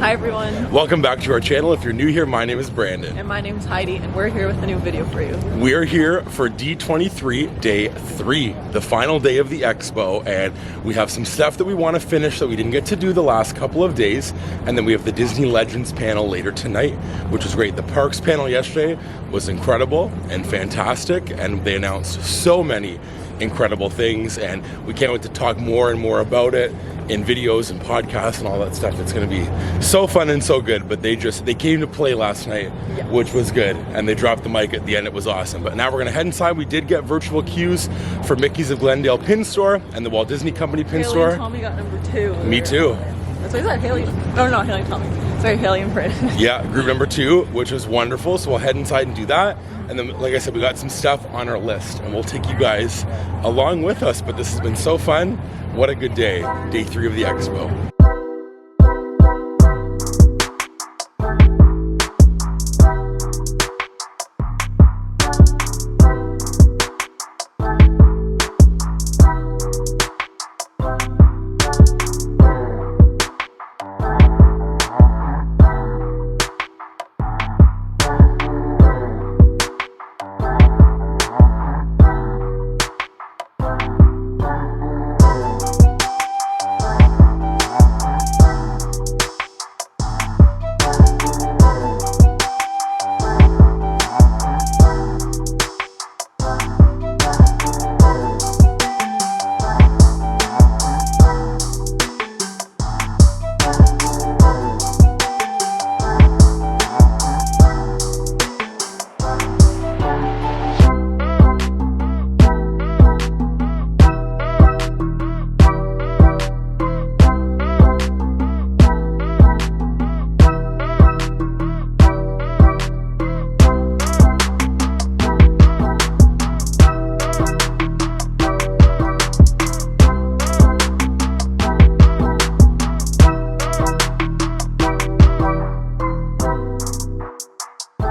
Hi everyone. Welcome back to our channel. If you're new here, my name is Brandon. And my name is Heidi, and we're here with a new video for you. We're here for D23 Day 3, the final day of the expo, and we have some stuff that we want to finish that we didn't get to do the last couple of days, and then we have the Disney Legends panel later tonight, which is great. The parks panel yesterday was incredible and fantastic, and they announced so many incredible things, and we can't wait to talk more and more about it in videos and podcasts and all that stuff. It's going to be so fun and so good. But they came to play last night, yeah, which was good, and they dropped the mic at the end. It was awesome. But now we're going to head inside. We did get virtual queues for Mickey's of Glendale pin store and the Walt Disney Company pin Haley store. And Tommy got number 2. Me too. That's what I said, Haley. Oh no, Haley and Tommy. Sorry, Haley and Brandon. Yeah, group number 2, which was wonderful. So we'll head inside and do that. And then, like I said, we got some stuff on our list, and we'll take you guys along with us. But this has been so fun. What a good day. Day 3 of the expo.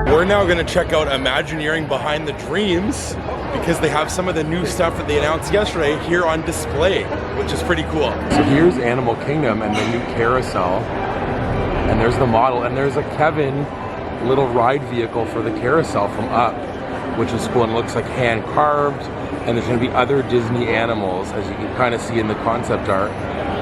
We're now going to check out Imagineering Behind the Dreams because they have some of the new stuff that they announced yesterday here on display, which is pretty cool. So here's Animal Kingdom and the new carousel, and there's the model, and there's a Kevin little ride vehicle for the carousel from Up, which is cool, and it looks like hand carved, and there's going to be other Disney animals, as you can kind of see in the concept art,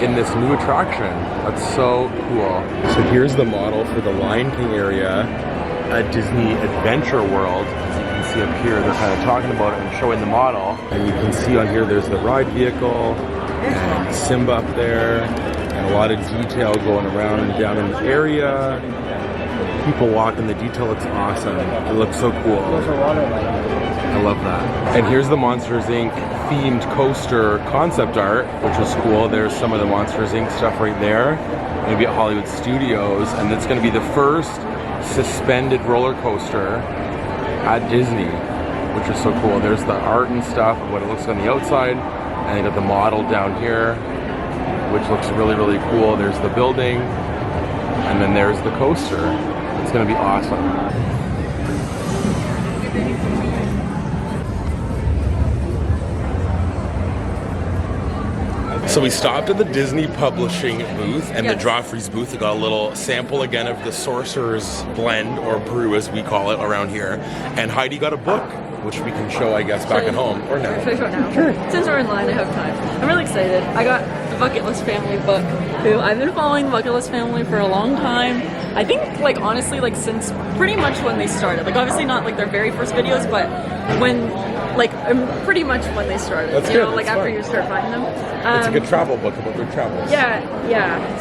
in this new attraction. That's so cool. So here's the model for the Lion King area at Disney Adventure World. As you can see up here, they're kind of talking about it and showing the model. And you can see on here, there's the ride vehicle and Simba up there, and a lot of detail going around and down in the area. People walking, the detail looks awesome. It looks so cool. I love that. And here's the Monsters Inc. themed coaster concept art, which is cool. There's some of the Monsters Inc. stuff right there. Gonna be at Hollywood Studios, and it's gonna be the first suspended roller coaster at Disney, which is so cool. There's the art and stuff of what it looks on the outside, and they got the model down here, which looks really, really cool. There's the building, and then there's the coaster. It's gonna be awesome. So we stopped at the Disney Publishing booth and the Joffrey's booth. We got a little sample again of the Sorcerer's Blend, or brew as we call it around here. And Heidi got a book, which we can show, I guess, back at home. Or now. Should I show it now? Sure. Since we're in line, I have time. I'm really excited. I got the Bucket List Family book, who I've been following Bucket List Family for a long time. I think, like, honestly, like, since pretty much when they started. Like, obviously not, like, their very first videos, but when, like, pretty much when they started. That's you good. know, like, That's after fun. you start finding them. It's a good travel book about their travels. Yeah.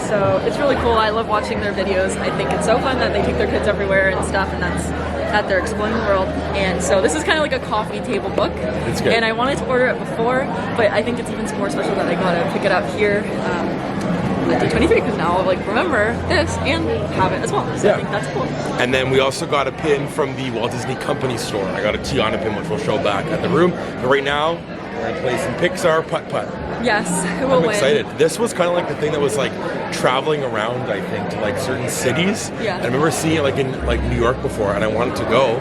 So it's really cool. I love watching their videos. I think it's so fun that they take their kids everywhere and stuff, and that's that they're exploring the world. And so this is kind of like a coffee table book. It's good. And I wanted to order it before, but I think it's even more special that I got to pick it up here at D23, because now I'll, like, remember this and have it as well. So I think that's cool. And then we also got a pin from the Walt Disney Company store. I got a Tiana pin, which we'll show back at the room. But right now, we're gonna play some Pixar putt-putt. Yes, who will win? I'm excited. This was kind of like the thing that was like traveling around, I think, to like certain cities. Yeah. I remember seeing it like in like New York before, and I wanted to go,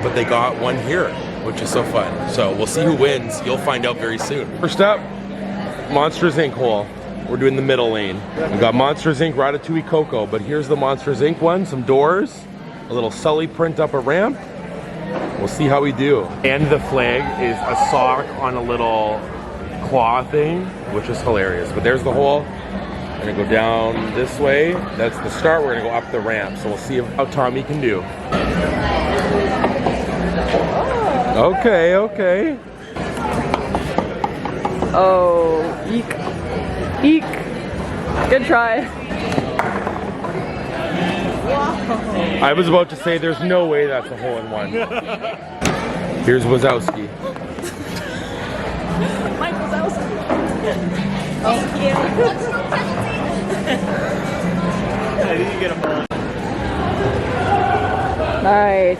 but they got one here, which is so fun. So we'll see who wins. You'll find out very soon. First up, Monsters Inc. hole. We're doing the middle lane. We got Monsters Inc. Ratatouille Coco, but here's the Monsters Inc. one. Some doors, a little Sully print up a ramp. We'll see how we do. And the flag is a sock on a little claw thing, which is hilarious. But there's the hole. We're gonna go down this way. That's the start. We're gonna go up the ramp. So we'll see how Tommy can do. Okay, okay. Oh, eek. Eek. Good try. I was about to say there's no way that's a hole in one. Here's Wazowski. Mike Wazowski. Thank you. I didn't get a hole. Nice.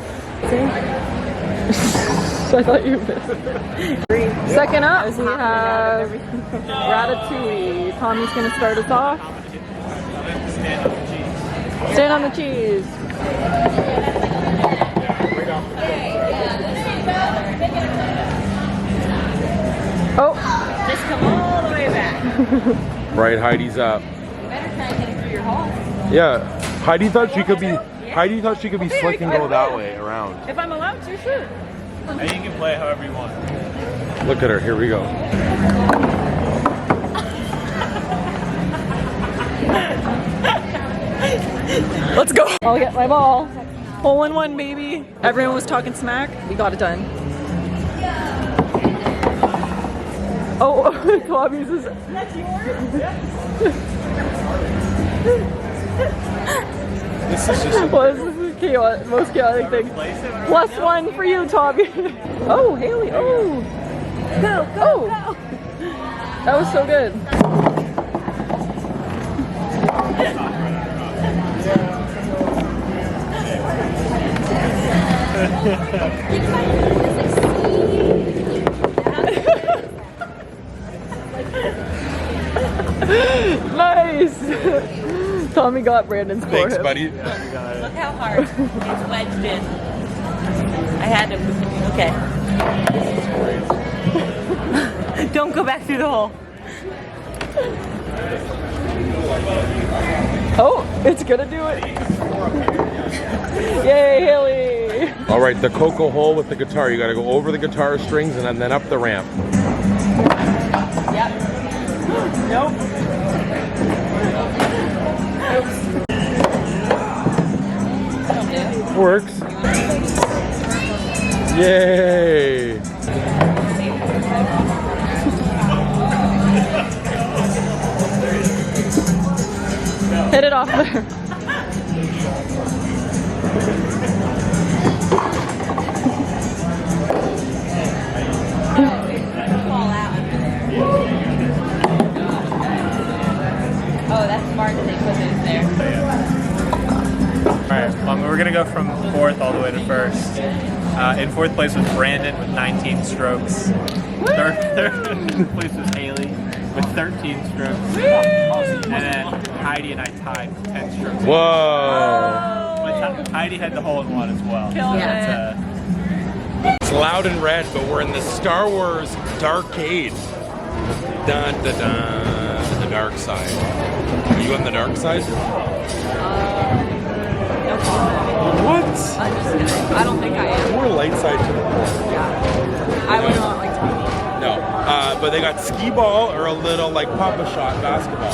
I thought you missed. Second up, we have Ratatouille. Tommy's gonna start us off. Stand on the cheese. Oh! Just come all the way back. Right, Heidi's up. You better try and get it through your hole. Yeah, Heidi thought she could be. Heidi thought she could be slick and go that way around. If I'm allowed to, sure. And you can play however you want. Look at her. Here we go. Let's go. I'll get my ball. Hole in one, baby. Everyone was talking smack. We got it done. Oh, Tommy's is. That's yours? This is just. Well, this is the chaotic, most chaotic thing. +1 for you, Tommy. Oh, Haley. Oh. Go, go, Oh. go. That was so good. Nice. Tommy got Brandon's score. Thanks, buddy. Look how hard it's wedged in. I had to. Okay. Don't go back through the hole. Oh, it's gonna do it. Yay, Haley. All right, the Coco hole with the guitar. You got to go over the guitar strings and then up the ramp. Yep. Nope. Works. Yay. Hit it off there. Fall out under there. Oh, that's smart that they put this there. Alright, we're going to go from 4th all the way to 1st. In 4th place was Brandon with 19 strokes. Third place was Haley with 13 strokes. And then Heidi and I tied with 10 strokes. Whoa. But Heidi had the hole in one as well. Yeah. It's loud and red, but we're in the Star Wars Darkade. Dun dun dun. The dark side. Are you on the dark side? No problem. What? I'm just kidding. I don't think I am. We're light side to the pole. Yeah. I would not like to be. No, but they got skee ball or a little like papa shot basketball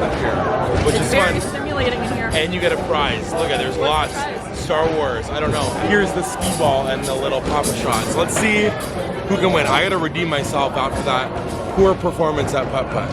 up here, which It's is very fun. stimulating in here. And you get a prize. Look at, there's lots. Star Wars. I don't know. Here's the skee ball and the little papa shots. Let's see who can win. I gotta redeem myself after that poor performance at putt putt.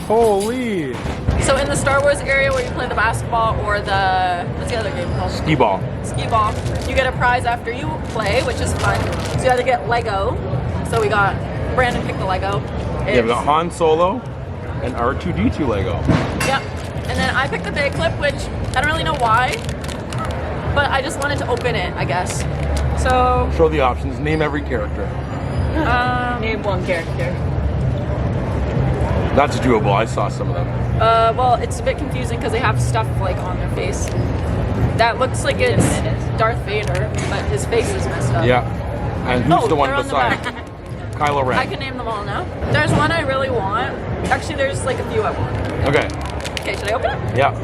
Holy! So in the Star Wars area where you play the basketball or the, what's the other game called? Skee ball. Skee ball. You get a prize after you play, which is fun. So you either get Lego. So we got, Brandon picked the Lego. Yeah, we got Han Solo and R2-D2 Lego. Yep. And then I picked the day clip, which I don't really know why. but I just wanted to open it, I guess. So, Show the options. Name every character. Name one character. That's doable. I saw some of them. well, it's a bit confusing because they have stuff like on their face. That looks like it's Darth Vader, but his face is messed up. Yeah. And who's the one they're on the beside? back. Kylo Ren. I can name them all now. There's one I really want. Actually, there's like a few I want. Okay. Okay, should I open it? Yeah.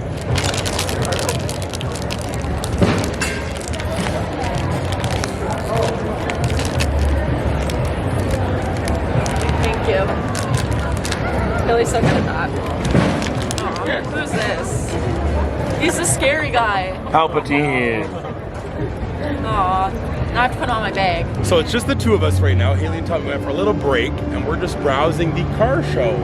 Thank you. Billy's so good at that. Aw, who's this? He's the scary guy. Palpatine. Aw, now I have to put him on my bag. So it's just the two of us right now. Haley and Tommy went for a little break, and we're just browsing the car show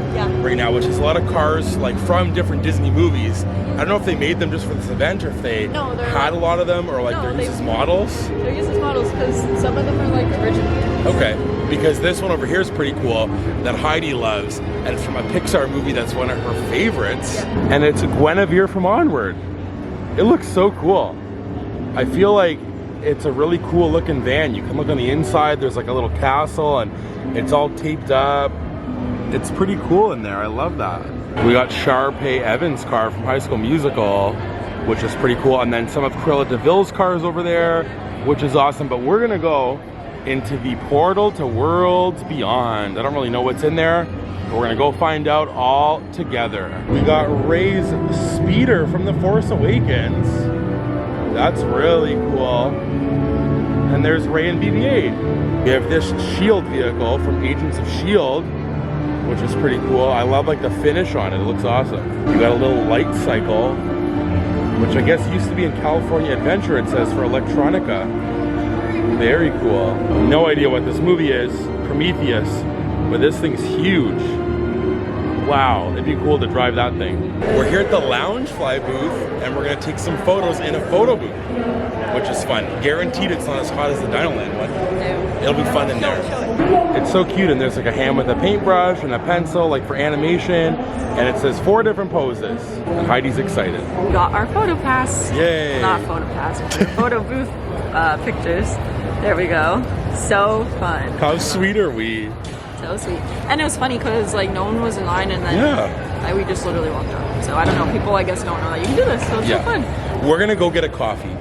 right now, which is a lot of cars like from different Disney movies. I don't know if they made them just for this event, or if they had a lot of them, or like they're used as models. They're used as models because some of them are like original. Okay, because this one over here is pretty cool that Heidi loves, and it's from a Pixar movie that's one of her favorites. And it's Guinevere from Onward. It looks so cool. I feel like it's a really cool looking van. You can look on the inside, there's like a little castle and it's all taped up. It's pretty cool in there, I love that. We got Sharpay Evans' car from High School Musical, which is pretty cool. And then some of Cruella de Vil's cars over there, which is awesome. But we're gonna go into the portal to Worlds Beyond. I don't really know what's in there, but we're gonna go find out all together. We got Rey's speeder from The Force Awakens. That's really cool. And there's Rey and BB-8. We have this SHIELD vehicle from Agents of SHIELD, which is pretty cool. I love like the finish on it. It looks awesome. You got a little light cycle, which I guess used to be in California Adventure, it says, for Electronica. Very cool. No idea what this movie is, Prometheus, but this thing's huge. Wow, it'd be cool to drive that thing. We're here at the Loungefly booth, and we're gonna take some photos in a photo booth, which is fun. Guaranteed it's not as hot as the Dinoland one. It'll be fun in there. It's so cute, and there's like a hand with a paintbrush and a pencil, like for animation, and it says 4 different poses. And Heidi's excited. We got our photo pass. Yay! Not photo pass, but photo booth pictures. There we go. So fun. How sweet are we? So sweet. And it was funny because like no one was in line, and then we just literally walked up. So I don't know, people I guess don't know that you can do this, so it's so fun. We're gonna go get a coffee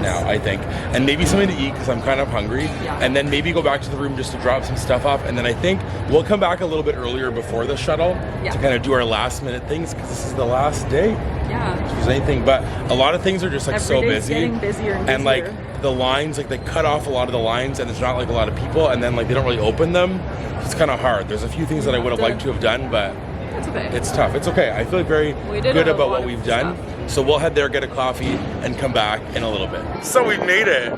now, I think, and maybe something to eat because I'm kind of hungry, and then maybe go back to the room just to drop some stuff off, and then I think we'll come back a little bit earlier before the shuttle to kind of do our last minute things because this is the last day. If there's anything, but a lot of things are just like so busy, getting busier and busier. And like the lines, like they cut off a lot of the lines, and there's not like a lot of people, and then like they don't really open them. It's kind of hard. There's a few things that I would have liked to have done, but it's okay. It's tough. It's okay. I feel very good about what we've done. So we'll head there, get a coffee, and come back in a little bit. So we've made it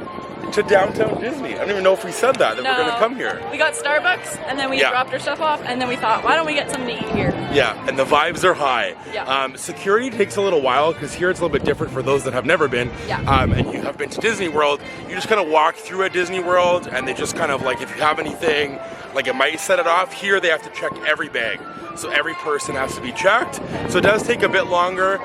to downtown Disney. I don't even know if we said that we're going to come here. We got Starbucks, and then we dropped our stuff off, and then we thought, why don't we get something to eat here? Yeah, and the vibes are high. Yeah. Security takes a little while because here it's a little bit different for those that have never been. And you have been to Disney World. You just kind of walk through at Disney World, and they just kind of like, if you have anything, like it might set it off. Here they have to check every bag. So every person has to be checked. So it does take a bit longer,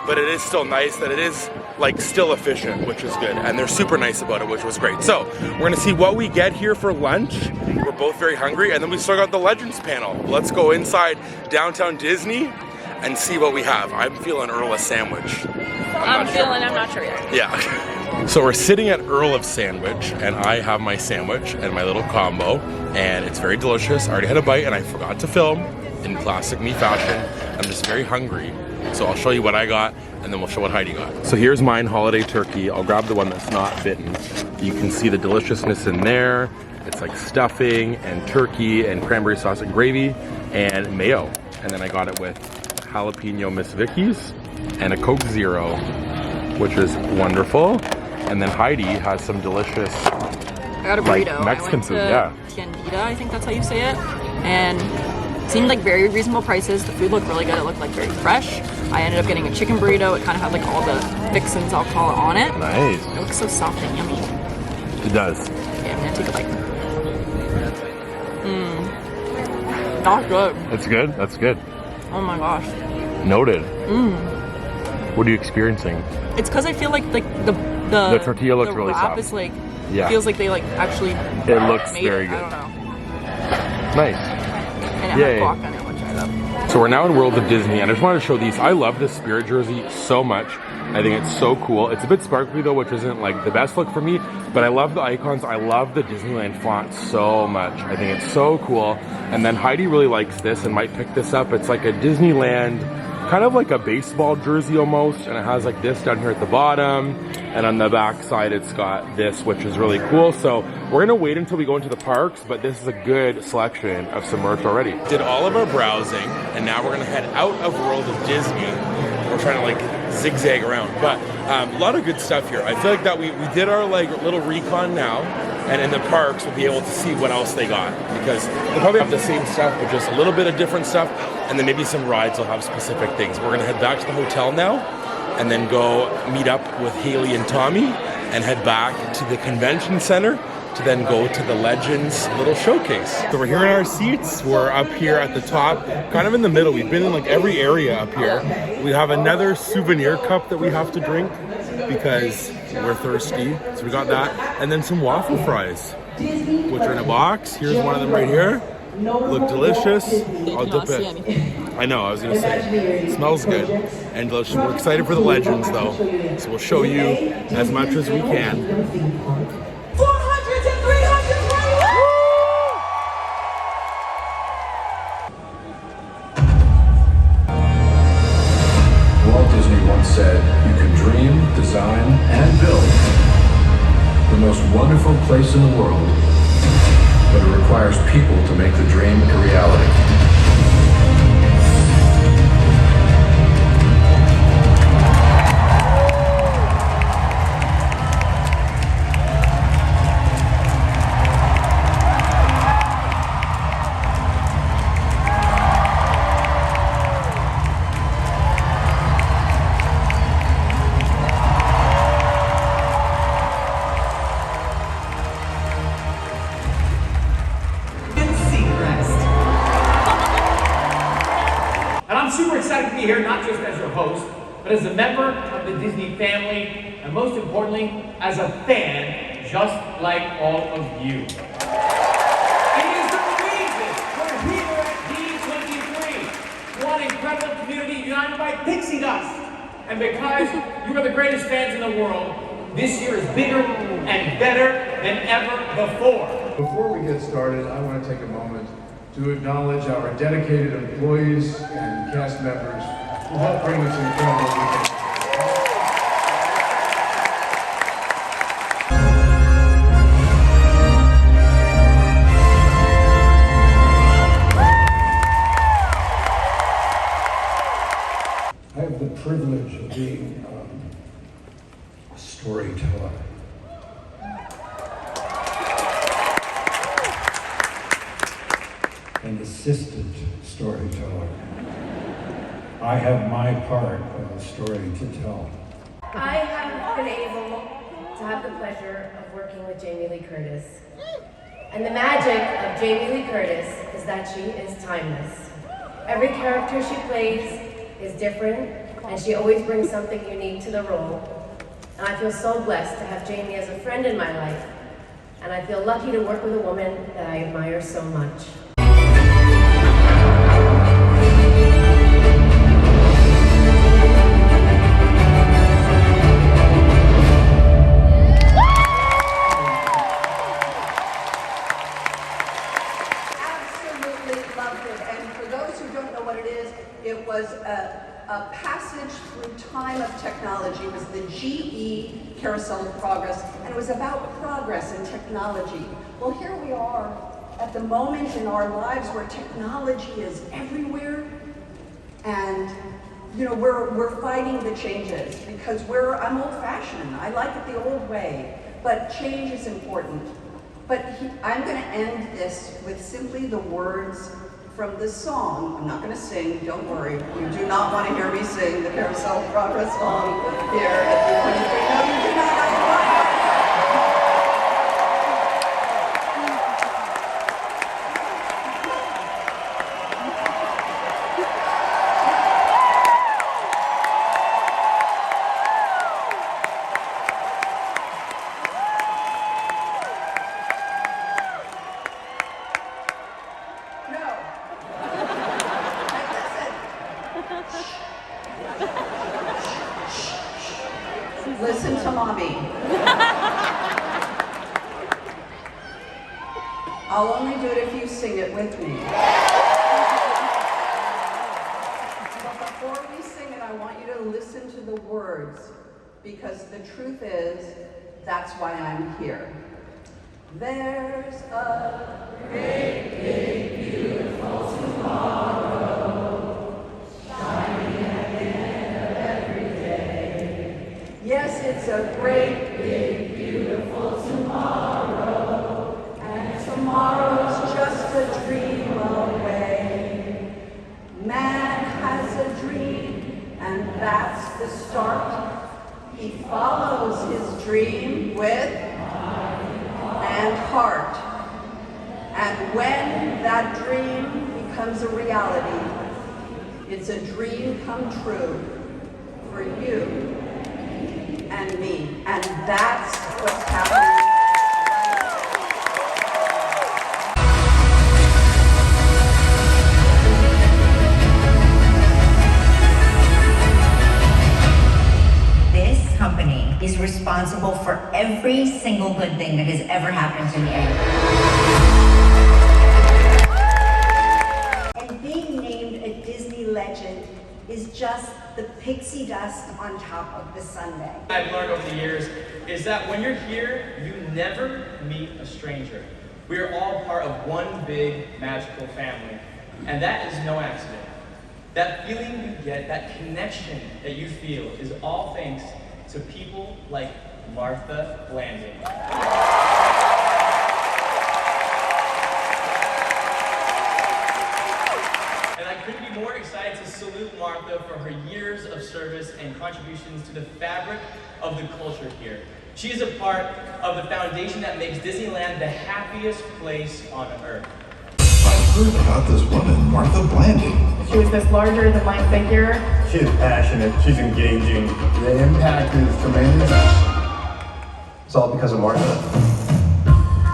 but it is still nice that it is like still efficient, which is good. And they're super nice about it, which was great. So we're gonna see what we get here for lunch. We're both very hungry, and then we still got the Legends panel. Let's go inside downtown Disney and see what we have. I'm feeling Earl of Sandwich. I'm not sure yet. Yeah. So we're sitting at Earl of Sandwich, and I have my sandwich and my little combo, and it's very delicious. I already had a bite, and I forgot to film in classic me fashion. I'm just very hungry. So I'll show you what I got, and then we'll show what Heidi got. So here's mine, holiday turkey. I'll grab the one that's not bitten. You can see the deliciousness in there. It's like stuffing and turkey and cranberry sauce and gravy and mayo. And then I got it with jalapeno Miss Vicky's and a Coke Zero, which is wonderful. And then Heidi has some delicious I got a burrito. Mexican food, Tiendita, I think that's how you say it. And it seemed like very reasonable prices. The food looked really good. It looked like very fresh. I ended up getting a chicken burrito. It kind of had like all the fixins, I'll call it, on it. Nice. It looks so soft and yummy. It does. Okay, I'm gonna take a bite. That's good. It's good? That's good. Oh my gosh. Noted. What are you experiencing? It's because I feel like the The tortilla looks really wrap soft. is like, Yeah. feels like they like actually It looks made very it. good. I don't know. Nice. And it Yay. had guac on it, which I love. So we're now in World of Disney, and I just wanted to show these. I love this spirit jersey so much. I think it's so cool. It's a bit sparkly though, which isn't like the best look for me, but I love the icons. I love the Disneyland font so much. I think it's so cool. And then Heidi really likes this and might pick this up. It's like a Disneyland, kind of like a baseball jersey almost, and it has like this down here at the bottom, and on the back side it's got this, which is really cool. So we're gonna wait until we go into the parks, but this is a good selection of some merch already. Did all of our browsing, and now we're gonna head out of World of Disney. We're trying to like zigzag around, but a lot of good stuff here. I feel like that we did our like little recon now, and in the parks we'll be able to see what else they got, because they'll probably have the same stuff but just a little bit of different stuff, and then maybe some rides will have specific things. We're gonna head back to the hotel now and then go meet up with Haley and Tommy and head back to the convention center to then go to the Legends little showcase. So we're here in our seats. We're up here at the top, kind of in the middle. We've been in like every area up here. We have another souvenir cup that we have to drink because we're thirsty. So we got that. And then some waffle fries, which are in a box. Here's one of them right here. Look delicious. I'll dip see it. anything. I know, I was gonna say, it smells good and delicious. We're excited for the Legends though. So we'll show you as much as we can. 400 to 300 Walt Disney once said, "You can dream, design, and build the most wonderful place in the world, but it requires people to make the dream a reality." And I'm super excited to be here, not just as your host, but as a member of the Disney family, and most importantly, as a fan, just like all of you. And it is the reason we're here at D23, one incredible community united by pixie dust. And because you are the greatest fans in the world, this year is bigger and better than ever before. Before we get started, I want to take a moment to acknowledge our dedicated employees and cast members who help bring this incredible weekend. I have the privilege of being a storyteller. An assistant storyteller. I have my part of the story to tell. I have been able to have the pleasure of working with Jamie Lee Curtis. And the magic of Jamie Lee Curtis is that she is timeless. Every character she plays is different, and she always brings something unique to the role. And I feel so blessed to have Jamie as a friend in my life. And I feel lucky to work with a woman that I admire so much. It was a passage through time of technology. It was the GE Carousel of Progress, and it was about progress and technology. Well, here we are at the moment in our lives where technology is everywhere, and you know we're fighting the changes because I'm old-fashioned. I like it the old way, but change is important. But I'm going to end this with simply the words from this song. I'm not going to sing, don't worry. You do not want to hear me sing the Carousel of Progress song here at D23. No, you do not. I'll only do it if you sing it with me. But before we sing it, I want you to listen to the words, because the truth is, that's why I'm here. There's a great, big, beautiful tomorrow, shining at the end of every day. Yes, it's a great, big, beautiful tomorrow, and tomorrow's just a dream away. Man has a dream, and that's the start. He follows his dream with and heart. And when that dream becomes a reality, it's a dream come true for you and me. And that's what's happening. This company is responsible for every single good thing that has ever happened to me. And being named a Disney legend is just the pixie dust on top of the sundae. I've learned over the years is that when you're here, you never meet a stranger. We are all part of one big magical family, and that is no accident. That feeling you get, that connection that you feel, is all thanks to people like Martha Blanding. And I couldn't be more excited to salute Martha for her years of service and contributions to the fabric of the culture here. She is a part of the foundation that makes Disneyland the happiest place on earth. I heard about this woman, Martha Blanding. She was this larger-than-life figure. She is passionate, she's engaging. The impact is tremendous. It's all because of Martha.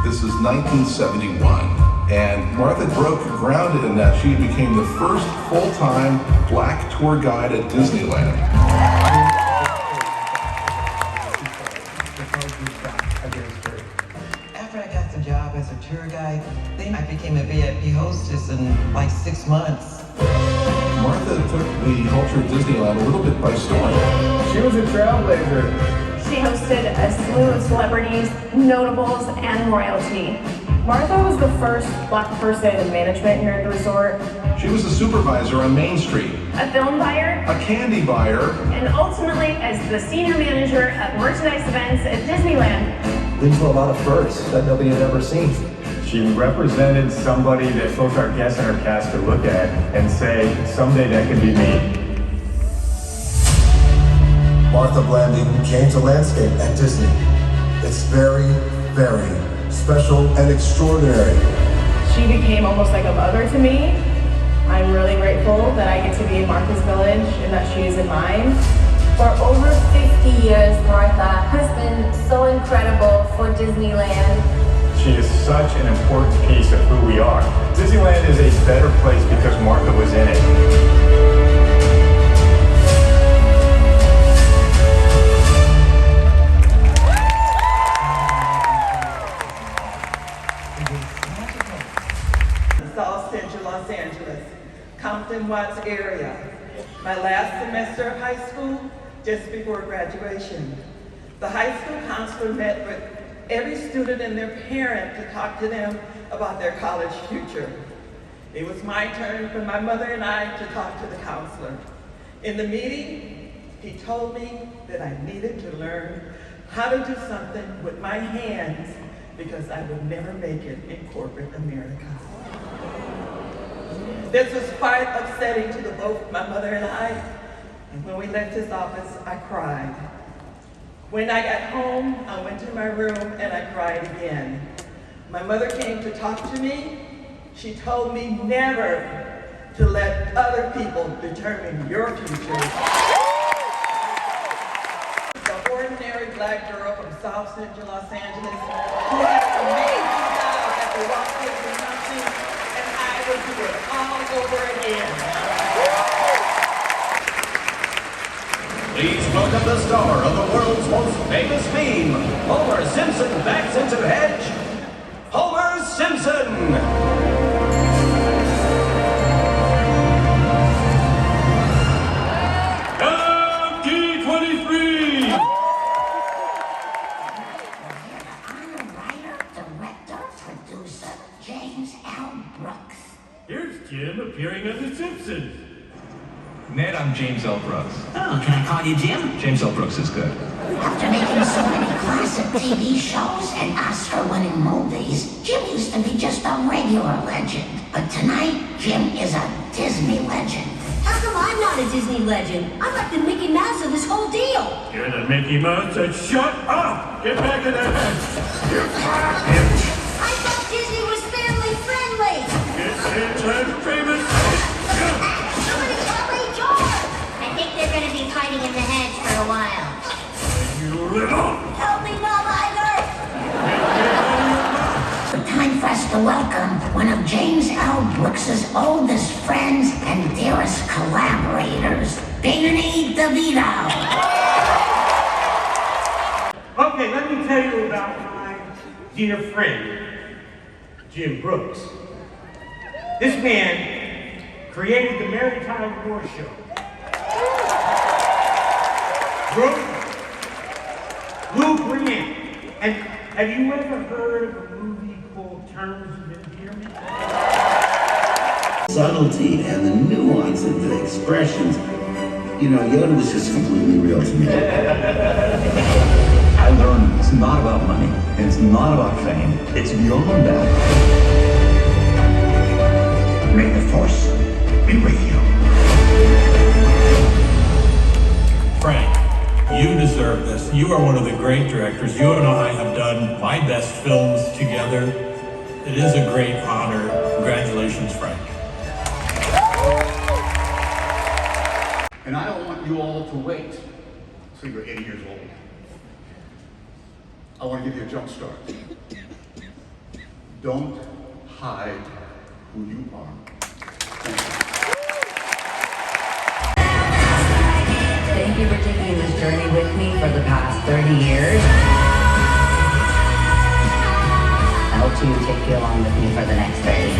This is 1971, and Martha broke ground in that she became the first full-time black tour guide at Disneyland. After I got the job as a tour guide, then I became a VIP hostess in like 6 months. Martha took the culture of Disneyland a little bit by storm. She was a trailblazer. She hosted a slew of celebrities, notables, and royalty. Martha was the first black person in management here at the resort. She was a supervisor on Main Street, A film buyer, a candy buyer, and ultimately as the senior manager of merchandise events at Disneyland. Leads to a lot of firsts that nobody had ever seen. She represented somebody that both our guests and our cast could look at and say, someday that could be me. Martha Blanding came to landscape at Disney. It's very, very special and extraordinary. She became almost like a mother to me. I'm really grateful that I get to be in Martha's village and that she is in mine. For over 50 years, Martha has been so incredible for Disneyland. She is such an important piece of who we are. Disneyland is a better place because Martha was in it. South Central Los Angeles, Compton Watts area. My last semester of high school, just before graduation. The high school counselor met with every student and their parent to talk to them about their college future. It was my turn for my mother and I to talk to the counselor. In the meeting, he told me that I needed to learn how to do something with my hands because I would never make it in corporate America. This was quite upsetting to both my mother and I, and when we left his office, I cried. When I got home, I went to my room and I cried again. My mother came to talk to me. She told me never to let other people determine your future. The ordinary black girl from South Central Los Angeles who had an amazing job at the Walt Disney Company, and I would do it all over again. Please welcome the star of the world's most famous meme, Homer Simpson backs into hedge, Homer Simpson! D23! Here's Jim appearing as the Simpsons. Ned, I'm James L. Brooks. Oh, can I call you Jim? James L. Brooks is good. After making so many classic TV shows and Oscar-winning movies, Jim used to be just a regular legend. But tonight, Jim is a Disney legend. How come I'm not a Disney legend? I'm like the Mickey Mouse of this whole deal. You're the Mickey Mouse that shut up! Get back in that bench! I thought Disney was family friendly. It's famous! Somebody call George! I think they're going to be fighting in the hedge for a while. You little! Help me, Mama Iger! Time for us to welcome one of James L. Brooks's oldest friends and dearest collaborators, Danny DeVito. Okay, let me tell you about my dear friend, Jim Brooks. This man created the Maritime War Show. Lou Brienne. And have you ever heard of a movie called Terms of Endearment? Subtlety and the nuance of the expressions. You know, Yoda was just completely real to me. I learned it's not about money, and it's not about fame. It's beyond that. May the Force be with you. Frank, you deserve this. You are one of the great directors. You and I have done my best films together. It is a great honor. Congratulations, Frank. And I don't want you all to wait until you're 80 years old. I want to give you a jump start. Don't hide who you are. Thank you for taking this journey with me for the past 30 years. I hope to take you along with me for the next 30.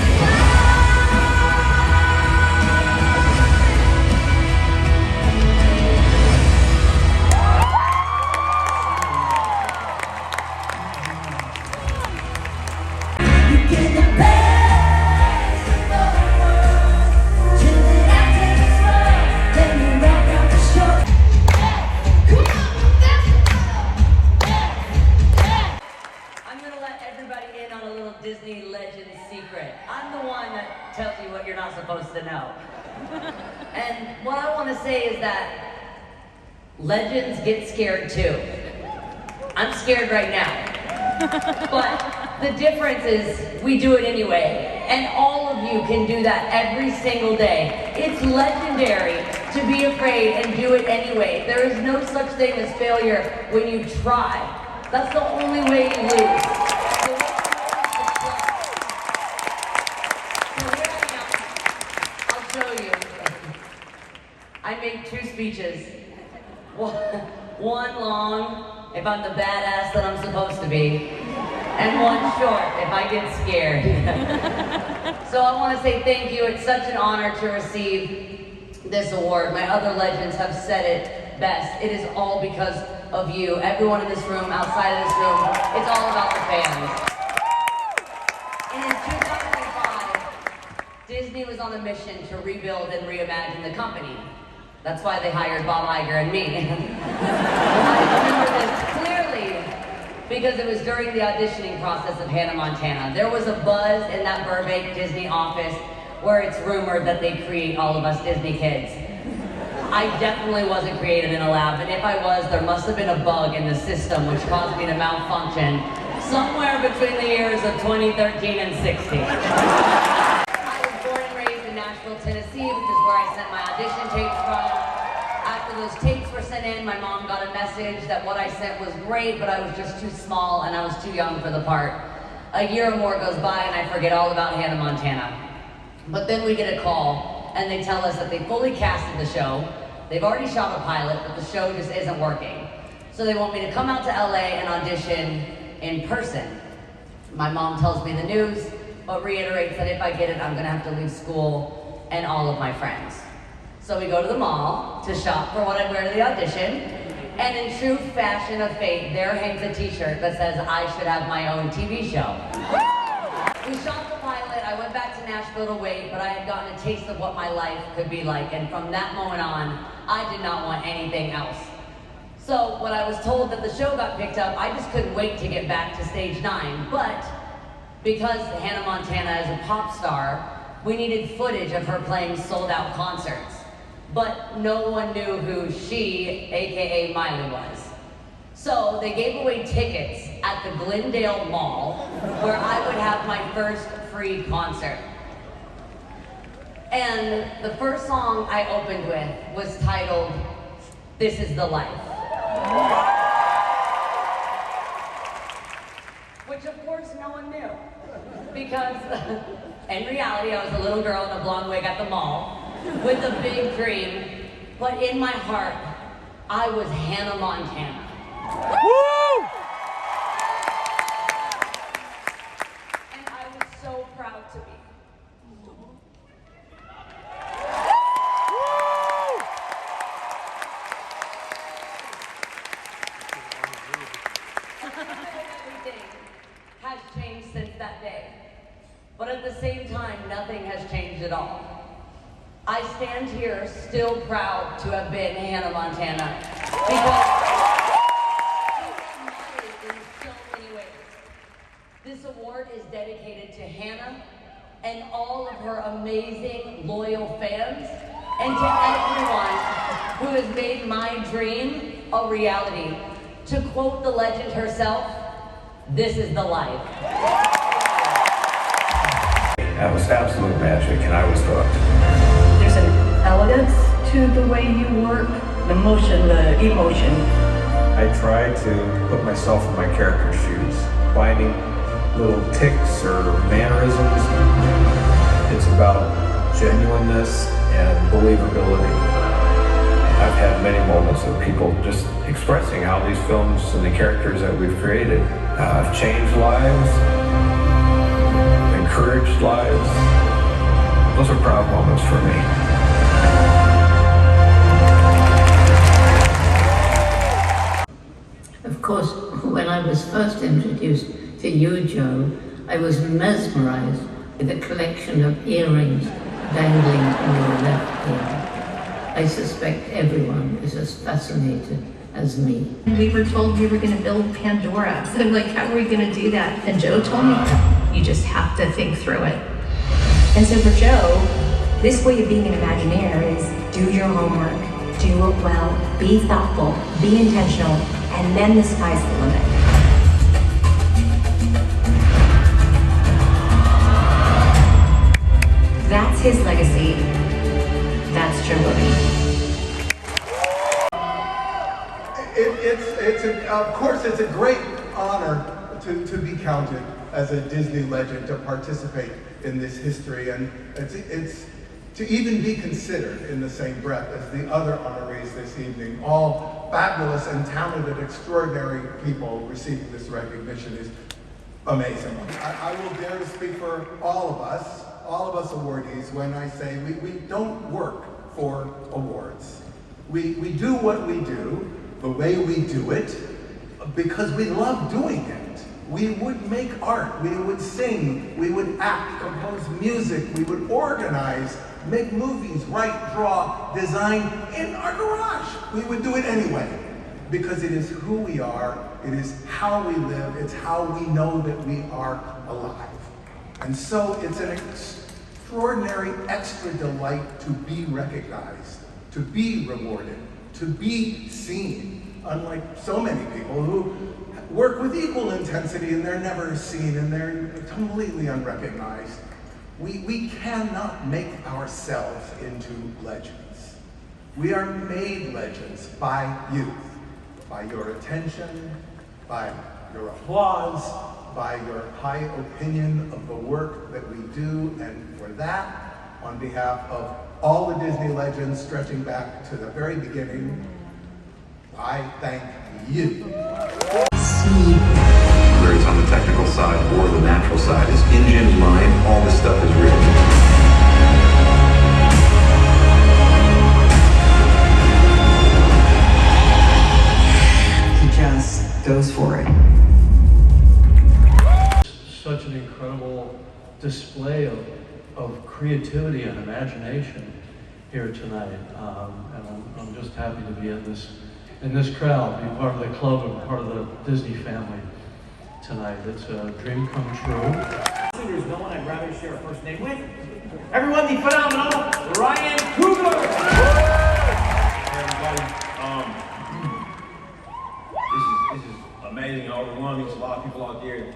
Disney legend secret. I'm the one that tells you what you're not supposed to know. And what I want to say is that legends get scared too. I'm scared right now. But the difference is we do it anyway. And all of you can do that every single day. It's legendary to be afraid and do it anyway. There is no such thing as failure when you try. That's the only way you lose. I make 2 speeches. One long, if I'm the badass that I'm supposed to be, and one short, if I get scared. So I want to say thank you. It's such an honor to receive this award. My other legends have said it best. It is all because of you. Everyone in this room, outside of this room, it's all about the fans. And in 2005, Disney was on a mission to rebuild and reimagine the company. That's why they hired Bob Iger and me. I remember this clearly because it was during the auditioning process of Hannah Montana. There was a buzz in that Burbank Disney office where it's rumored that they create all of us Disney kids. I definitely wasn't created in a lab, and if I was, there must have been a bug in the system which caused me to malfunction somewhere between the years of 2013 and 16. Tennessee, which is where I sent my audition tapes from. After those tapes were sent in, my mom got a message that what I sent was great, but I was just too small and I was too young for the part. A year or more goes by and I forget all about Hannah Montana. But then we get a call and they tell us that they fully casted the show. They've already shot a pilot, but the show just isn't working. So they want me to come out to LA and audition in person. My mom tells me the news. but reiterates that if I get it, I'm gonna have to leave school and all of my friends. So we go to the mall to shop for what I'd wear to the audition, and in true fashion of fate, there hangs a t-shirt that says I should have my own TV show. We shot the pilot, I went back to Nashville to wait, but I had gotten a taste of what my life could be like, and from that moment on, I did not want anything else. So when I was told that the show got picked up, I just couldn't wait to get back to stage 9, but because Hannah Montana is a pop star, we needed footage of her playing sold-out concerts. But no one knew who she, AKA Miley, was. So they gave away tickets at the Glendale Mall where I would have my first free concert. And the first song I opened with was titled, This Is the Life. Which of course no one knew. Because in reality I was a little girl in a blonde wig at the mall with a big dream, but in my heart, I was Hannah Montana. Woo! And I was so proud to be. Everything has changed since that day, but at the same time, nothing has changed at all. I stand here still proud to have been Hannah Montana because in so many ways. This award is dedicated to Hannah and all of her amazing, loyal fans, and to everyone who has made my dream a reality. To quote the legend herself, this is the life. That was absolute magic, and I was hooked. There's an elegance to the way you work, the motion, the emotion. I try to put myself in my character's shoes, finding little tics or mannerisms. It's about genuineness and believability. I've had many moments of people just expressing how these films and the characters that we've created have changed lives, encouraged lives. Those are proud moments for me. Of course, when I was first introduced to you, Joe, I was mesmerized with a collection of earrings dangling in your left ear. I suspect everyone is as fascinated as me. We were told we were going to build Pandora. So I'm like, how are we going to do that? And Joe told me, you just have to think through it. And so for Joe, this way of being an Imagineer is do your homework, do it well, be thoughtful, be intentional, and then the sky's the limit. That's his legacy. That's true living. Of course, it's a great honor to be counted as a Disney legend, to participate in this history, and it's to even be considered in the same breath as the other honorees this evening. All fabulous and talented, extraordinary people receiving this recognition is amazing. I will dare to speak for all of us awardees when I say we don't work for awards. We do what we do, the way we do it, because we love doing it. We would make art, we would sing, we would act, compose music, we would organize, make movies, write, draw, design in our garage. We would do it anyway, because it is who we are, it is how we live, it's how we know that we are alive. And so it's an extraordinary extra delight to be recognized, to be rewarded, to be seen, unlike so many people who work with equal intensity and they're never seen and they're completely unrecognized. We cannot make ourselves into legends. We are made legends by you, by your attention, by your applause, by your high opinion of the work that we do, and for that, on behalf of all the Disney legends stretching back to the very beginning, I thank you. Whether it's on the technical side or the natural side, is in Jim's mind incredible display of creativity and imagination here tonight. And I'm just happy to be in this crowd, be part of the club and part of the Disney family tonight. It's a dream come true. There's no one I'd rather share a first name with. Everyone, the phenomenal Ryan Coogler. Hey everybody, this is amazing and overwhelming. There's a lot of people out there.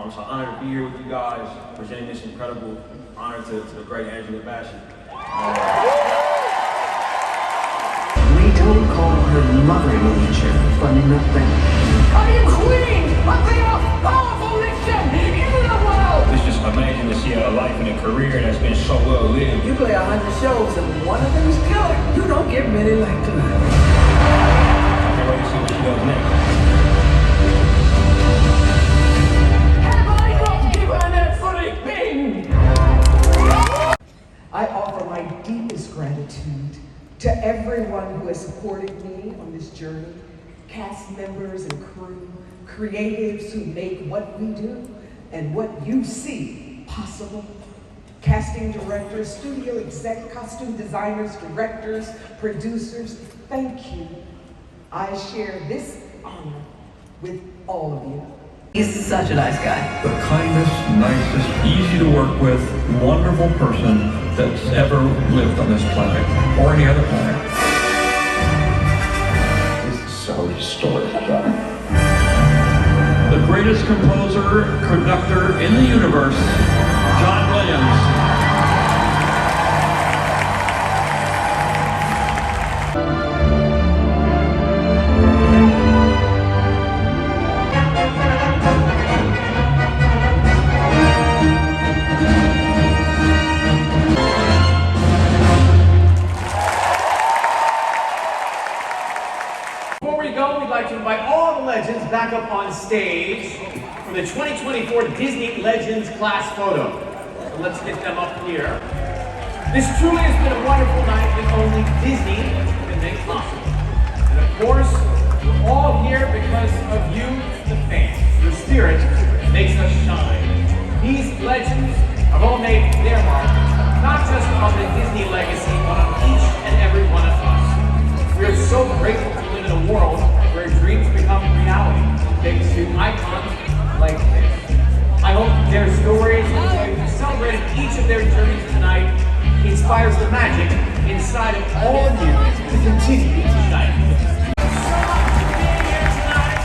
It's an honor to be here with you guys, presenting this incredible honor to the great Angela Bassett. We don't call her mother nature fun enough then. I am queen of the most powerful nation in the world. It's just amazing to see a life and a career that's been so well lived. You play 100 shows and one of them is killer. You don't get many like tonight. I can't wait to see what she does next. I offer my deepest gratitude to everyone who has supported me on this journey, cast members and crew, creatives who make what we do and what you see possible, casting directors, studio exec, costume designers, directors, producers, thank you. I share this honor with all of you. He's such a nice guy. The kindest, nicest, easy to work with, wonderful person that's ever lived on this planet or any other planet. This is so historic, John. The greatest composer, conductor in the universe, John Williams. Back up on stage for the 2024 Disney Legends class photo. So let's get them up here. This truly has been a wonderful night that only Disney can make possible. And of course, we're all here because of you, the fans. Your spirit makes us shine. These legends have all made their mark, not just on the Disney legacy, but on each and every one of us. We are so grateful to live in a world where dreams become reality, thanks to icons like this. I hope their stories, and we've celebrated each of their journeys tonight, inspires the magic inside of all of you to continue to shine. So much for being here tonight.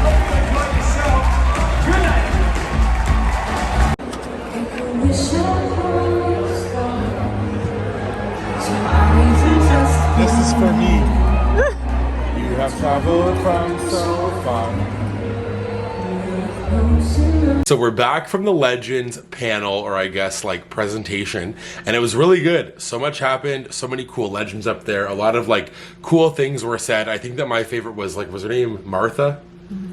Hope you enjoyed the show. Good night. This is for me. You have traveled from so far. So we're back from the Legends panel, or I guess like presentation, and it was really good. So much happened, so many cool legends up there, a lot of like cool things were said. I think that my favorite was like, was her name Martha?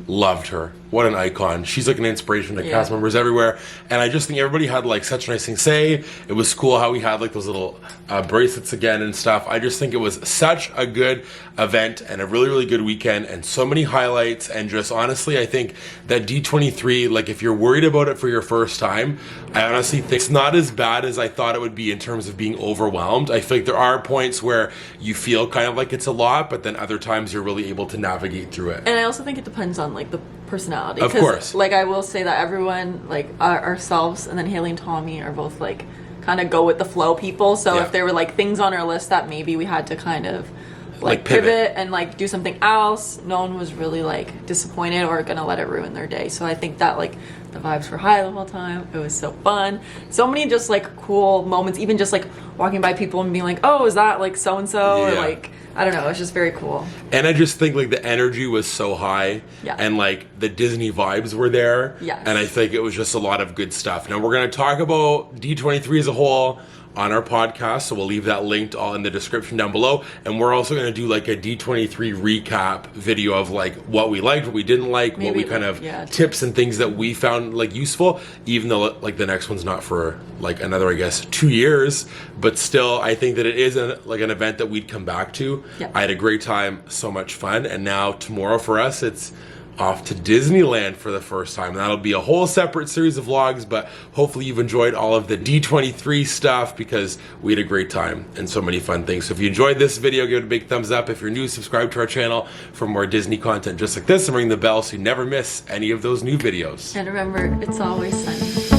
Loved her. What an icon. She's like an inspiration to cast members everywhere. And I just think everybody had like such nice things to say. It was cool how we had like those little bracelets again and stuff. I just think it was such a good event and a really, really good weekend and so many highlights. And just honestly, I think that D23, like if you're worried about it for your first time, I honestly think it's not as bad as I thought it would be in terms of being overwhelmed. I feel like there are points where you feel kind of like it's a lot, but then other times you're really able to navigate through it. And I also think it depends on like the personality. Of course. Like I will say that everyone, like ourselves and then Haley and Tommy are both like kind of go with the flow people. So if there were like things on our list that maybe we had to kind of like pivot and like do something else, no one was really like disappointed or gonna let it ruin their day. So I think that like the vibes were high the whole time. It was so fun. So many just like cool moments, even just like walking by people and being like, oh, is that like so-and-so? Or like, I don't know, it's just very cool. And I just think like the energy was so high and like the Disney vibes were there. And I think it was just a lot of good stuff. Now we're gonna talk about D23 as a whole on our podcast, so we'll leave that linked all in the description down below. And we're also going to do like a D23 recap video of like what we liked, what we didn't like, what we kind of tips and things that we found like useful, even though like the next one's not for like another, I guess, 2 years, but still I think that it is like an event that we'd come back to. I had a great time, so much fun, and now tomorrow for us it's off to Disneyland for the first time. That'll be a whole separate series of vlogs, but hopefully you've enjoyed all of the D23 stuff because we had a great time and so many fun things. So if you enjoyed this video, give it a big thumbs up. If you're new, subscribe to our channel for more Disney content just like this, and ring the bell so you never miss any of those new videos. And remember, it's always sunny.